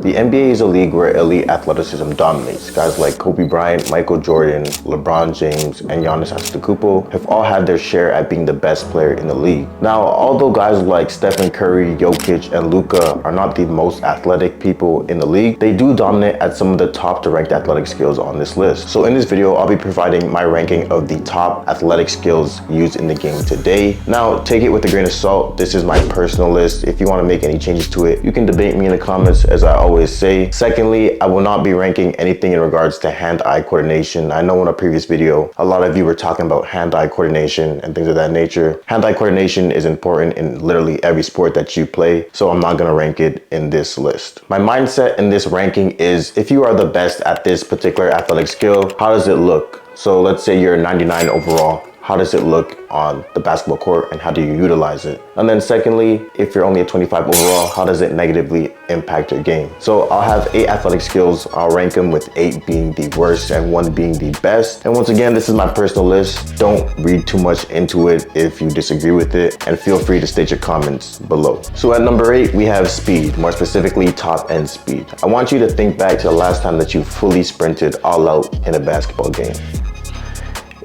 The NBA is a league where elite athleticism dominates. Guys like Kobe Bryant, Michael Jordan, LeBron James, and Giannis Antetokounmpo have all had their share at being the best player in the league. Now, although guys like Stephen Curry, Jokic, and Luka are not the most athletic people in the league, they do dominate at some of the top ranked athletic skills on this list. So in this video, I'll be providing my ranking of the top athletic skills used in the game today. Now, take it with a grain of salt. This is my personal list. If you want to make any changes to it, you can debate me in the comments, as I always say. Secondly, I will not be ranking anything in regards to hand-eye coordination. I know in a previous video, a lot of you were talking about hand-eye coordination and things of that nature. Hand-eye coordination is important in literally every sport that you play, so I'm not gonna rank it in this list. My mindset in this ranking is, if you are the best at this particular athletic skill, how does it look? So let's say you're 99 overall. How does it look on the basketball court and how do you utilize it? And then secondly, if you're only a 25 overall, how does it negatively impact your game? So I'll have 8 athletic skills. I'll rank them with 8 being the worst and 1 being the best. And once again, this is my personal list. Don't read too much into it if you disagree with it, and feel free to state your comments below. So at number 8, we have speed, more specifically top end speed. I want you to think back to the last time that you fully sprinted all out in a basketball game.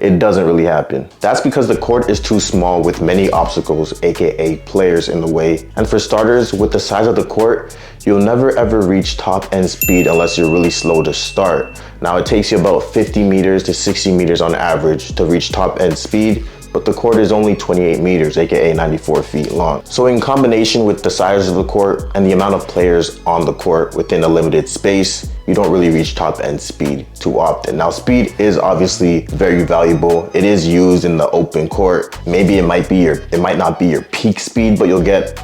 It doesn't really happen. That's because the court is too small with many obstacles, aka players, in the way. And for starters, with the size of the court, you'll never ever reach top end speed unless you're really slow to start. Now it takes you about 50 meters to 60 meters on average to reach top end speed, but the court is only 28 meters, aka 94 feet long. So in combination with the size of the court and the amount of players on the court within a limited space, you don't really reach top end speed too often. Now, speed is obviously very valuable. It is used in the open court. Maybe it might not be your peak speed, but you'll get,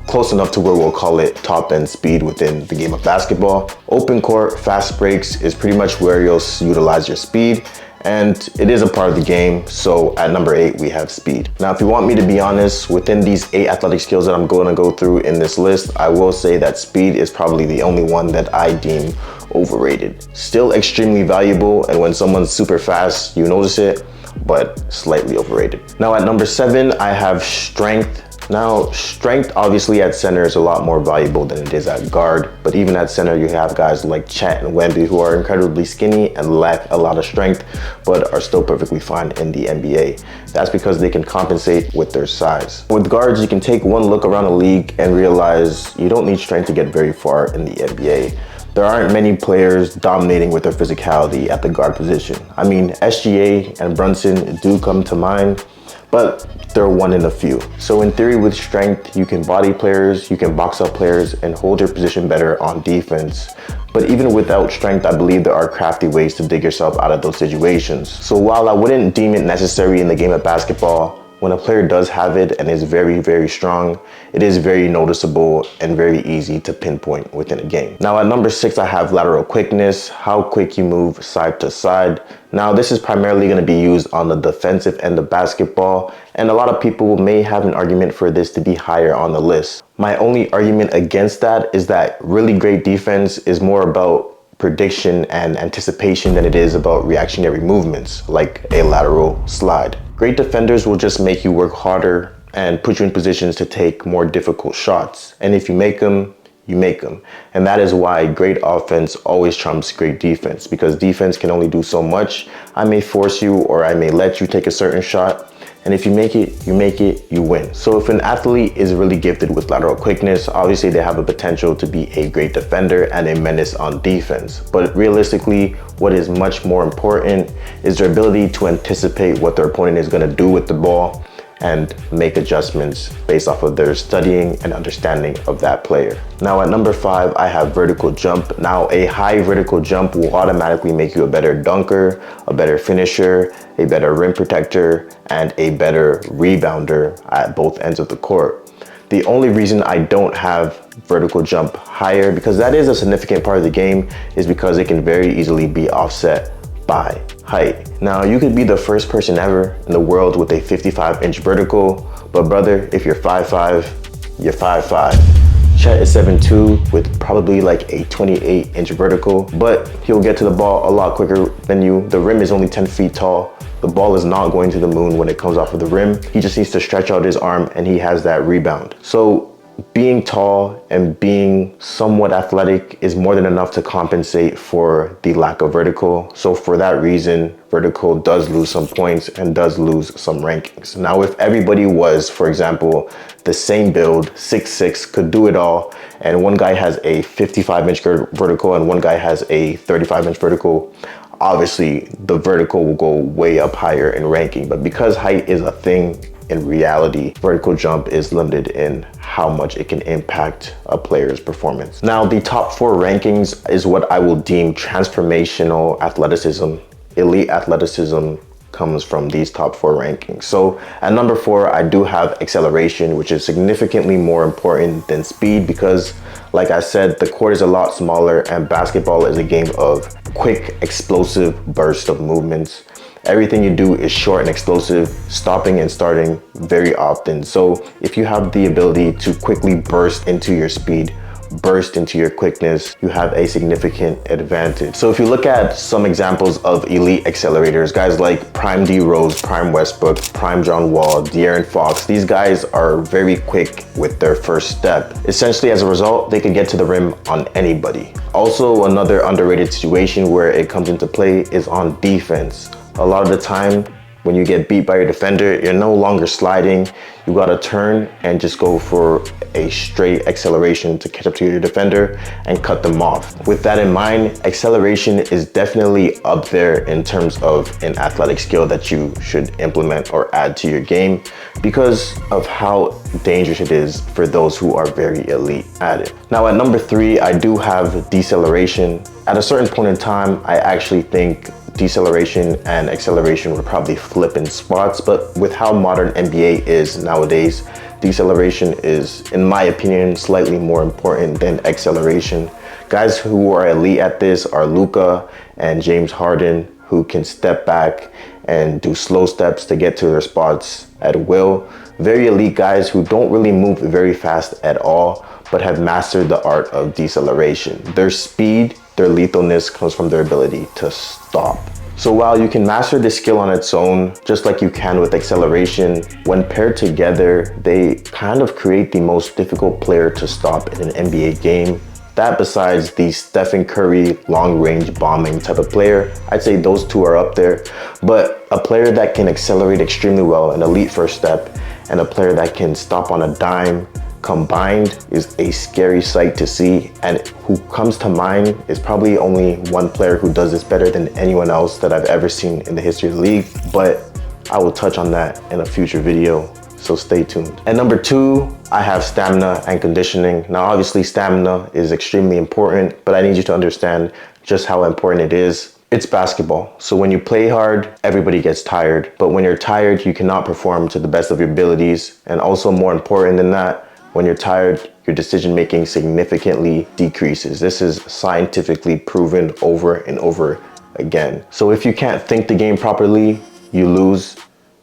close enough to where we'll call it top end speed within the game of basketball. Open court, fast breaks is pretty much where you'll utilize your speed, and it is a part of the game. So at number 8, we have speed. Now, if you want me to be honest, within these 8 athletic skills that I'm going to go through in this list, I will say that speed is probably the only one that I deem overrated. Still extremely valuable, and when someone's super fast, you notice it, but slightly overrated. Now at number 7, I have strength. Now, strength obviously at center is a lot more valuable than it is at guard, but even at center you have guys like Chet and Wemby who are incredibly skinny and lack a lot of strength, but are still perfectly fine in the NBA. That's because they can compensate with their size. With guards, you can take one look around the league and realize you don't need strength to get very far in the NBA. There aren't many players dominating with their physicality at the guard position. I mean, SGA and Brunson do come to mind, but they're one in a few. So in theory, with strength, you can body players, you can box up players, and hold your position better on defense. But even without strength, I believe there are crafty ways to dig yourself out of those situations. So while I wouldn't deem it necessary in the game of basketball, when a player does have it and is very, very strong, it is very noticeable and very easy to pinpoint within a game. Now at number 6, I have lateral quickness, how quick you move side to side. Now this is primarily going to be used on the defensive end of basketball, and a lot of people may have an argument for this to be higher on the list. My only argument against that is that really great defense is more about prediction and anticipation than it is about reactionary movements, like a lateral slide. Great defenders will just make you work harder and put you in positions to take more difficult shots. And if you make them, you make them. And that is why great offense always trumps great defense, because defense can only do so much. I may force you, or I may let you take a certain shot, and if you make it, you win. So if an athlete is really gifted with lateral quickness, obviously they have a potential to be a great defender and a menace on defense. But realistically, what is much more important is their ability to anticipate what their opponent is going to do with the ball and make adjustments based off of their studying and understanding of that player. Now at number 5, I have vertical jump. Now a high vertical jump will automatically make you a better dunker, a better finisher, a better rim protector, and a better rebounder at both ends of the court. The only reason I don't have vertical jump higher, because that is a significant part of the game, is because it can very easily be offset by height. Now you could be the first person ever in the world with a 55-inch vertical, but brother, if you're 5'5", you're 5'5". Chet is 7'2" with probably like a 28-inch vertical, but he'll get to the ball a lot quicker than you. The rim is only 10 feet tall. The ball is not going to the moon when it comes off of the rim. He just needs to stretch out his arm and he has that rebound. So being tall and being somewhat athletic is more than enough to compensate for the lack of vertical. So for that reason, vertical does lose some points and does lose some rankings. Now, if everybody was, for example, the same build, 6'6", could do it all, and one guy has a 55-inch vertical and one guy has a 35-inch vertical, obviously the vertical will go way up higher in ranking. But because height is a thing, in reality, vertical jump is limited in how much it can impact a player's performance. Now, the top 4 rankings is what I will deem transformational athleticism. Elite athleticism comes from these top 4 rankings. So at number 4, I do have acceleration, which is significantly more important than speed because, like I said, the court is a lot smaller and basketball is a game of quick, explosive burst of movements. Everything you do is short and explosive, stopping and starting very often. So if you have the ability to quickly burst into your speed, burst into your quickness, you have a significant advantage. So if you look at some examples of elite accelerators, guys like Prime D Rose, Prime Westbrook, Prime John Wall, De'Aaron Fox, these guys are very quick with their first step. Essentially, as a result, they can get to the rim on anybody. Also, another underrated situation where it comes into play is on defense. A lot of the time, when you get beat by your defender, you're no longer sliding. You gotta turn and just go for a straight acceleration to catch up to your defender and cut them off. With that in mind, acceleration is definitely up there in terms of an athletic skill that you should implement or add to your game because of how dangerous it is for those who are very elite at it. Now at number 3, I do have deceleration. At a certain point in time, I actually think deceleration and acceleration would probably flip in spots, but with how modern NBA is nowadays, deceleration is, in my opinion, slightly more important than acceleration. Guys who are elite at this are Luka and James Harden, who can step back and do slow steps to get to their spots at will. Very elite guys who don't really move very fast at all, but have mastered the art of deceleration. Their speed, their lethalness comes from their ability to stop. So while you can master this skill on its own, just like you can with acceleration, when paired together, they kind of create the most difficult player to stop in an NBA game. That besides the Stephen Curry long-range bombing type of player, I'd say those two are up there. But a player that can accelerate extremely well, an elite first step, and a player that can stop on a dime, combined is a scary sight to see, and who comes to mind is probably only one player who does this better than anyone else that I've ever seen in the history of the league, but I will touch on that in a future video, so stay tuned. At number 2, I have stamina and conditioning. Now obviously stamina is extremely important, but I need you to understand just how important it is. It's basketball, so when you play hard, everybody gets tired, but when you're tired, you cannot perform to the best of your abilities, and also more important than that, when you're tired, your decision-making significantly decreases. This is scientifically proven over and over again. So if you can't think the game properly, you lose.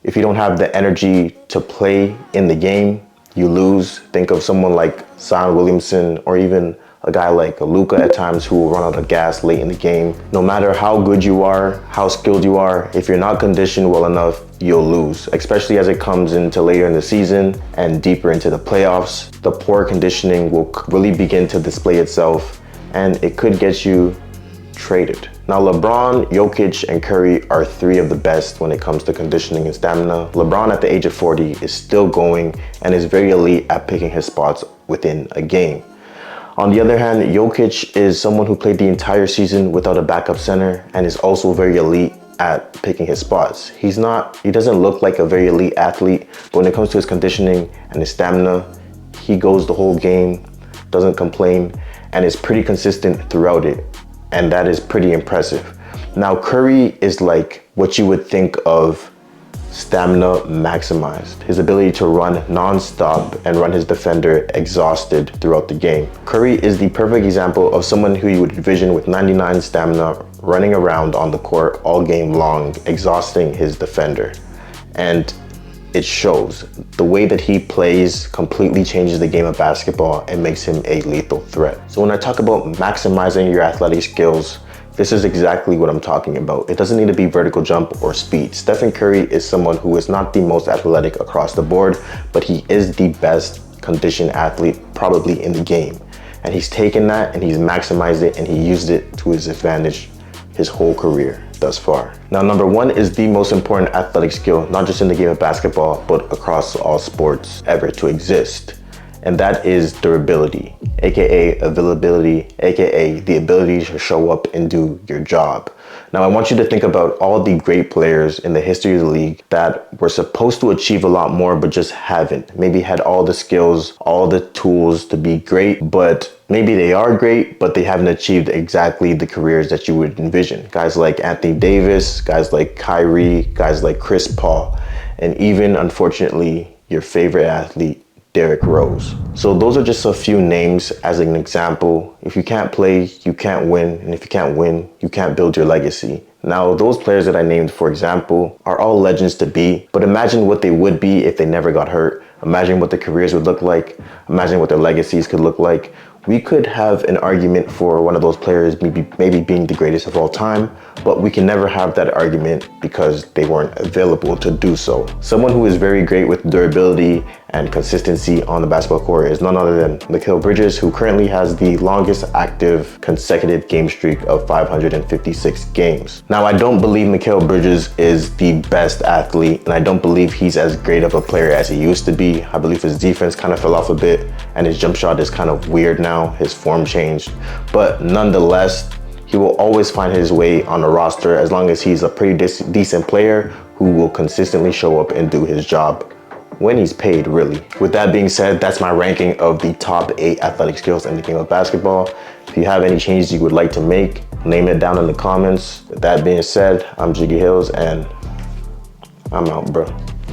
If you don't have the energy to play in the game, you lose. Think of someone like Zion Williamson or even a guy like Luka at times who will run out of gas late in the game. No matter how good you are, how skilled you are, if you're not conditioned well enough, you'll lose, especially as it comes into later in the season and deeper into the playoffs. The poor conditioning will really begin to display itself and it could get you traded. Now LeBron, Jokic, and Curry are 3 of the best when it comes to conditioning and stamina. LeBron at the age of 40 is still going and is very elite at picking his spots within a game. On the other hand, Jokic is someone who played the entire season without a backup center and is also very elite at picking his spots. He doesn't look like a very elite athlete, but when it comes to his conditioning and his stamina, he goes the whole game, doesn't complain, and is pretty consistent throughout it. And that is pretty impressive. Now, Curry is like what you would think of stamina maximized. His ability to run non-stop and run his defender exhausted throughout the game. Curry is the perfect example of someone who you would envision with 99 stamina running around on the court all game long, exhausting his defender. And it shows. The way that he plays completely changes the game of basketball and makes him a lethal threat. So when I talk about maximizing your athletic skills, this is exactly what I'm talking about. It doesn't need to be vertical jump or speed. Stephen Curry is someone who is not the most athletic across the board, but he is the best conditioned athlete probably in the game. And he's taken that and he's maximized it and he used it to his advantage his whole career thus far. Now, number one is the most important athletic skill, not just in the game of basketball, but across all sports ever to exist. And that is durability, aka availability, aka the ability to show up and do your job. Now, I want you to think about all the great players in the history of the league that were supposed to achieve a lot more, but just haven't. Maybe had all the skills, all the tools to be great, but maybe they are great, but they haven't achieved exactly the careers that you would envision. Guys like Anthony Davis, guys like Kyrie, guys like Chris Paul, and even, unfortunately, your favorite athlete, Derrick Rose. So those are just a few names as an example. If you can't play, you can't win. And if you can't win, you can't build your legacy. Now, those players that I named, for example, are all legends to be, but imagine what they would be if they never got hurt. Imagine what their careers would look like. Imagine what their legacies could look like. We could have an argument for one of those players maybe being the greatest of all time, but we can never have that argument because they weren't available to do so. Someone who is very great with durability and consistency on the basketball court is none other than Mikal Bridges, who currently has the longest active consecutive game streak of 556 games. Now, I don't believe Mikal Bridges is the best athlete, and I don't believe he's as great of a player as he used to be. I believe his defense kind of fell off a bit, and his jump shot is kind of weird now. His form changed, but nonetheless, he will always find his way on the roster as long as he's a pretty decent player who will consistently show up and do his job when he's paid, really. With that being said, that's my ranking of the top 8 athletic skills in the game of basketball. If you have any changes you would like to make, name it down in the comments. With that being said, I'm Jiggy Hills and I'm out, bro.